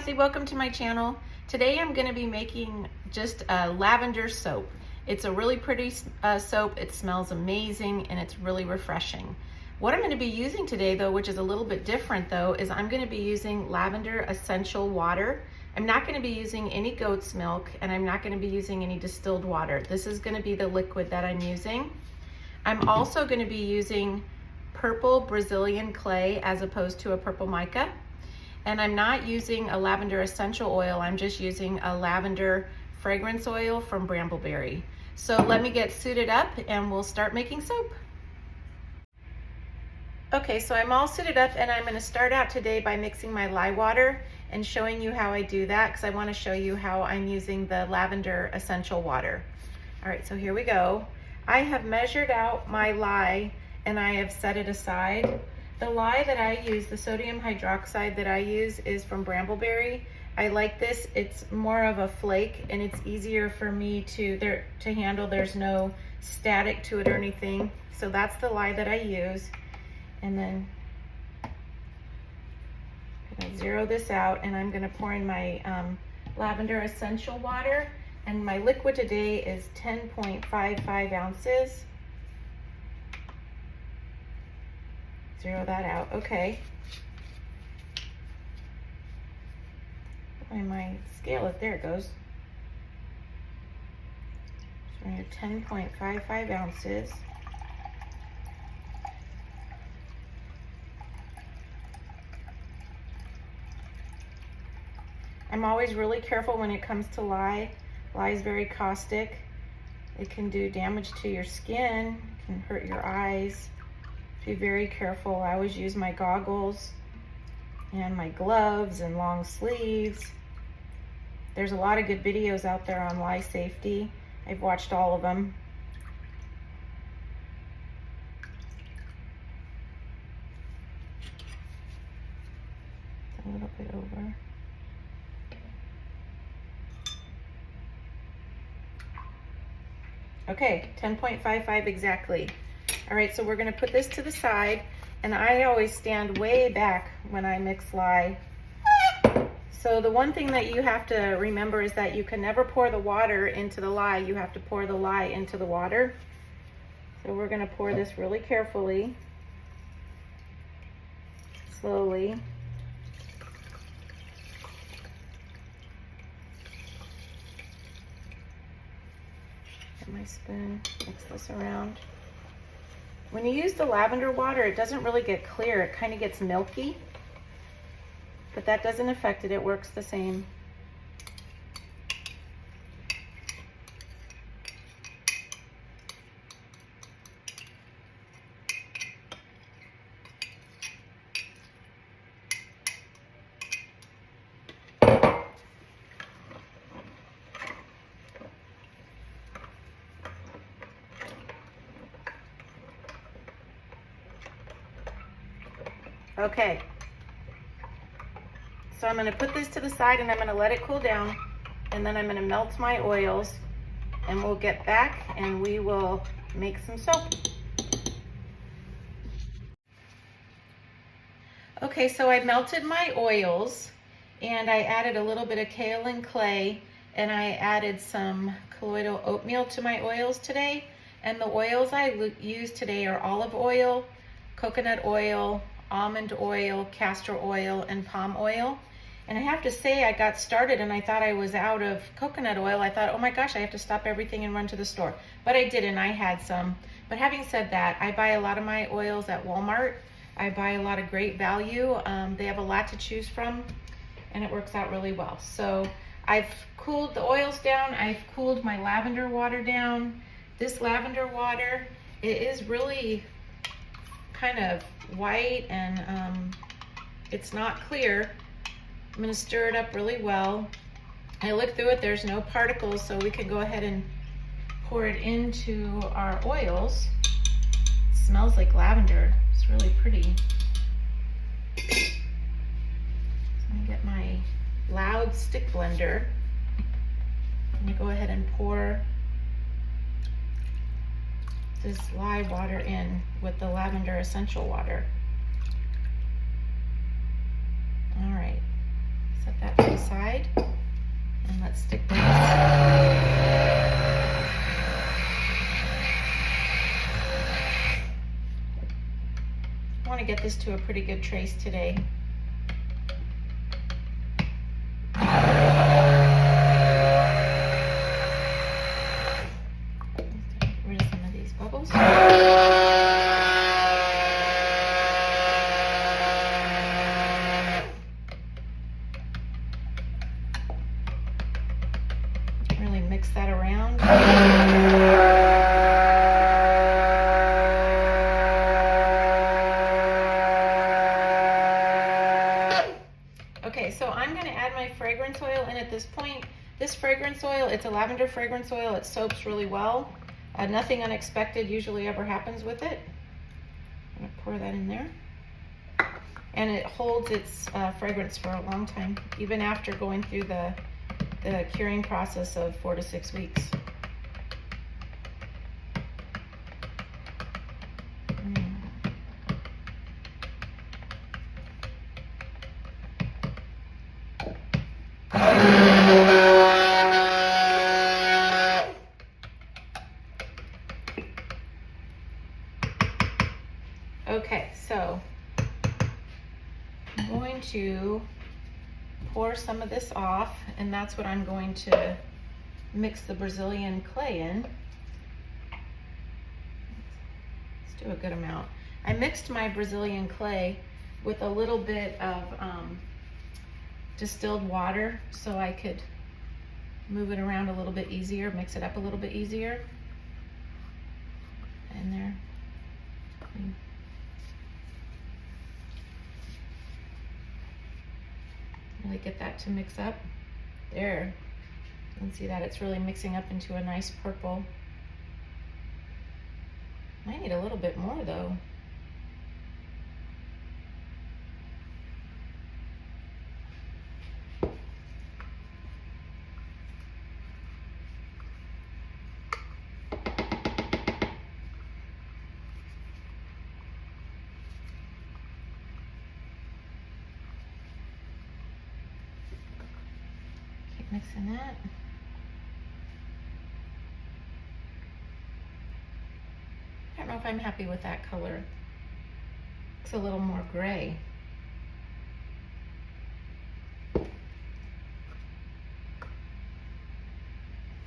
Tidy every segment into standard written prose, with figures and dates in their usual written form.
Kathy, welcome to my channel. Today I'm going to be making just a lavender soap. It's a really pretty soap, it smells amazing, and it's really refreshing. What I'm going to be using today though, which is a little bit different though, is I'm going to be using Lavender Essential Water. I'm not going to be using any goat's milk, and I'm not going to be using any distilled water. This is going to be the liquid that I'm using. I'm also going to be using purple Brazilian clay as opposed to a purple mica. And I'm not using a lavender essential oil, I'm just using a lavender fragrance oil from Brambleberry. So let me get suited up and we'll start making soap. Okay, so I'm all suited up and I'm going to start out today by mixing my lye water and showing you how I do that, because I want to show you how I'm using the lavender essential water. All right, so here we go. I have measured out my lye and I have set it aside. The lye that I use, the sodium hydroxide that I use, is from Brambleberry. I like this. It's more of a flake and it's easier for me to handle. There's no static to it or anything. So that's the lye that I use. And then I'm gonna zero this out and I'm gonna pour in my lavender essential water. And my liquid today is 10.55 ounces. Zero that out, okay. And my scale is, there it goes. So you're 10.55 ounces. I'm always really careful when it comes to lye. Lye is very caustic. It can do damage to your skin, it can hurt your eyes. Be very careful. I always use my goggles and my gloves and long sleeves. There's a lot of good videos out there on lye safety. I've watched all of them. A little bit over. Okay, 10.55 exactly. All right, so we're gonna put this to the side, and I always stand way back when I mix lye. So the one thing that you have to remember is that you can never pour the water into the lye. You have to pour the lye into the water. So we're gonna pour this really carefully, slowly. Get my spoon, mix this around. When you use the lavender water, it doesn't really get clear. It kind of gets milky, but that doesn't affect it. It works the same. Okay, so I'm going to put this to the side and I'm going to let it cool down, and then I'm going to melt my oils, and we'll get back and we will make some soap. Okay, so I melted my oils and I added a little bit of kaolin clay, and I added some colloidal oatmeal to my oils today. And the oils I use today are olive oil, coconut oil, almond oil, castor oil, and palm oil. And I have to say, I got started and I thought I was out of coconut oil. I thought, oh my gosh, I have to stop everything and run to the store. But I didn't, I had some. But having said that, I buy a lot of my oils at Walmart. I buy a lot of great value. They have a lot to choose from, and it works out really well. So I've cooled the oils down. I've cooled my lavender water down. This lavender water, it is really kind of white, and it's not clear. I'm going to stir it up really well. I looked through it, there's no particles, so we can go ahead and pour it into our oils. It smells like lavender. It's really pretty. So I'm going to get my loud stick blender. I'm going to go ahead and pour this lye water in with the lavender essential water. All right, set that to the side. And let's stick this. I want to get this to a pretty good trace today. Get rid of some of these bubbles. Really mix that around. Okay, so I'm going to add my fragrance oil in at this point. This fragrance oil, it's a lavender fragrance oil. It soaps really well. Nothing unexpected usually ever happens with it. I'm going to pour that in there. And it holds its fragrance for a long time, even after going through the curing process of 4 to 6 weeks. Okay, so I'm going to pour some of this off, and that's what I'm going to mix the Brazilian clay in. Let's do a good amount. I mixed my Brazilian clay with a little bit of distilled water so I could move it around a little bit easier, mix it up a little bit easier. In there. Really get that to mix up. There. You can see that it's really mixing up into a nice purple. Might need a little bit more though. Mixing that. I don't know if I'm happy with that color. It's a little more gray.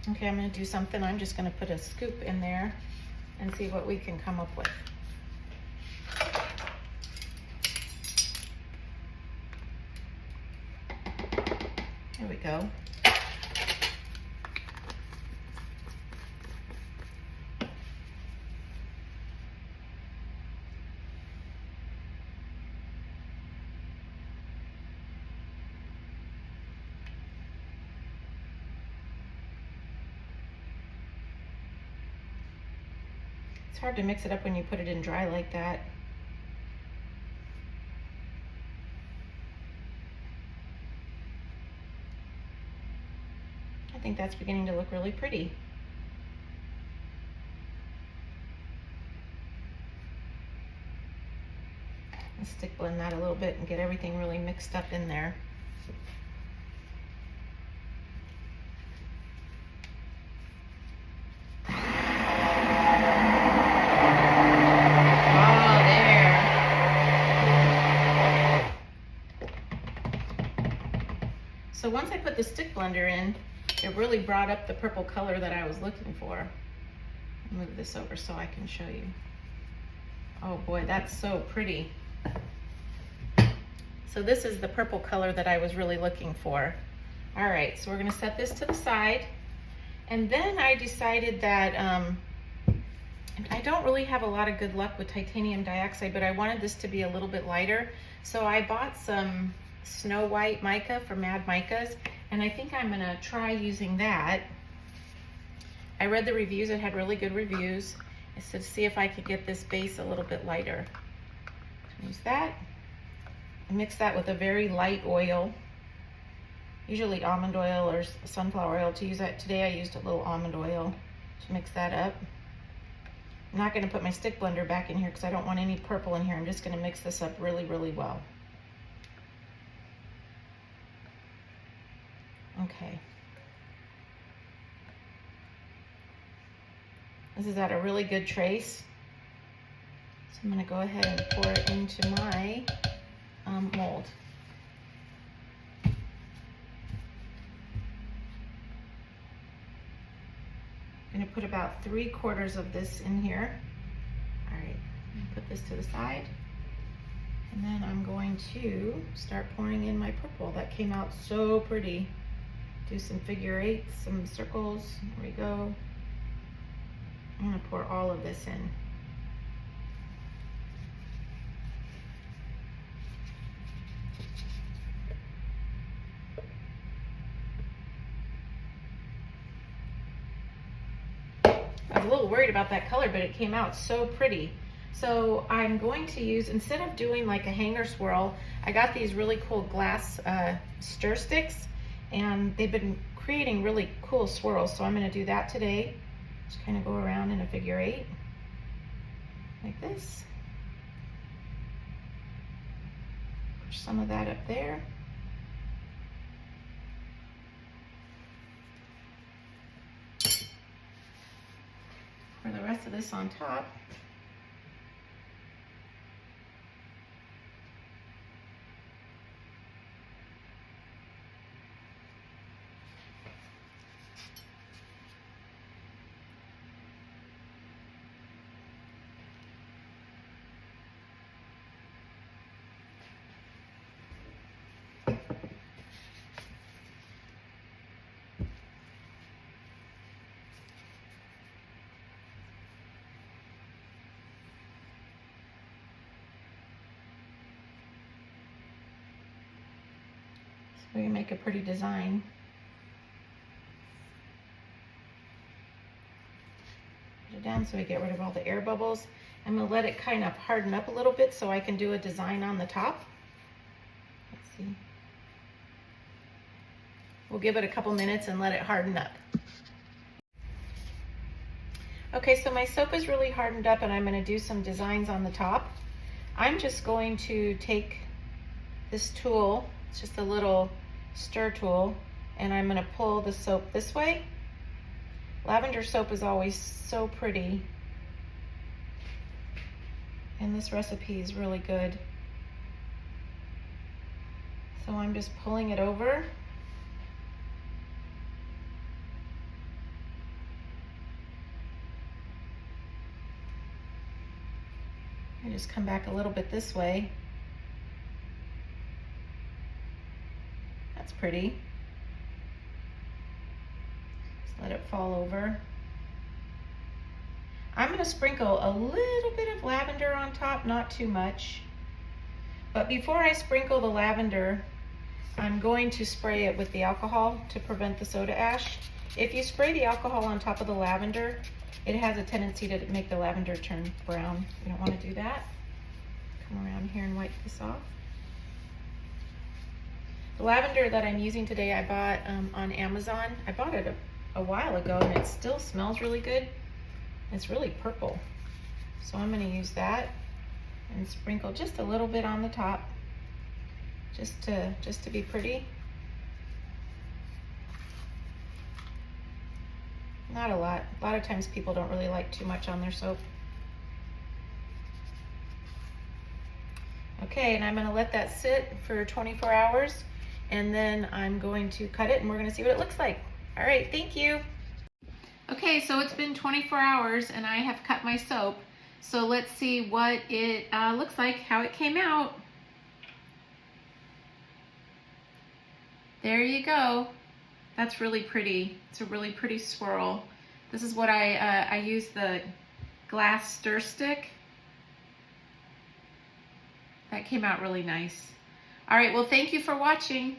Okay, I'm going to do something. I'm just going to put a scoop in there and see what we can come up with. There we go. It's hard to mix it up when you put it in dry like that. I think that's beginning to look really pretty. Let's stick blend that a little bit and get everything really mixed up in there. So once I put the stick blender in, it really brought up the purple color that I was looking for. I'll move this over so I can show you. Oh boy, that's so pretty. So this is the purple color that I was really looking for. All right, so we're gonna set this to the side. And then I decided that I don't really have a lot of good luck with titanium dioxide, but I wanted this to be a little bit lighter. So I bought some Snow White mica from Mad Micas, and I think I'm gonna try using that. I read the reviews, it had really good reviews. I said, see if I could get this base a little bit lighter. Use that. I mix that with a very light oil, usually almond oil or sunflower oil to use that. Today I used a little almond oil to mix that up. I'm not gonna put my stick blender back in here because I don't want any purple in here. I'm just gonna mix this up really, really well. This is at a really good trace. So I'm gonna go ahead and pour it into my mold. I'm gonna put about 3/4 of this in here. All right, I'm gonna put this to the side. And then I'm going to start pouring in my purple. That came out so pretty. Do some figure eights, some circles. There we go. I'm gonna pour all of this in. I was a little worried about that color, but it came out so pretty. So I'm going to use, instead of doing like a hanger swirl, I got these really cool glass stir sticks, and they've been creating really cool swirls. So I'm gonna do that today. Just kind of go around in a figure eight, like this. Push some of that up there. For the rest of this on top. So we can make a pretty design. Put it down so we get rid of all the air bubbles. I'm gonna let it kind of harden up a little bit so I can do a design on the top. Let's see. We'll give it a couple minutes and let it harden up. Okay, so my soap is really hardened up and I'm gonna do some designs on the top. I'm just going to take this tool, it's just a little stir tool, and I'm gonna pull the soap this way. Lavender soap is always so pretty, and this recipe is really good. So I'm just pulling it over. I just come back a little bit this way. That's pretty. Just let it fall over. I'm gonna sprinkle a little bit of lavender on top, not too much. But before I sprinkle the lavender, I'm going to spray it with the alcohol to prevent the soda ash. If you spray the alcohol on top of the lavender, it has a tendency to make the lavender turn brown. You don't want to do that. Come around here and wipe this off. The lavender that I'm using today, I bought on Amazon. I bought it a while ago and it still smells really good. It's really purple. So I'm going to use that and sprinkle just a little bit on the top, just to be pretty. Not a lot. A lot of times people don't really like too much on their soap. Okay, and I'm going to let that sit for 24 hours, and then I'm going to cut it and we're going to see what it looks like. All right, thank you. Okay, so it's been 24 hours and I have cut my soap. So let's see what it looks like, how it came out. There you go. That's really pretty. It's a really pretty swirl. This is what I use the glass stir stick. That came out really nice. All right, well, thank you for watching.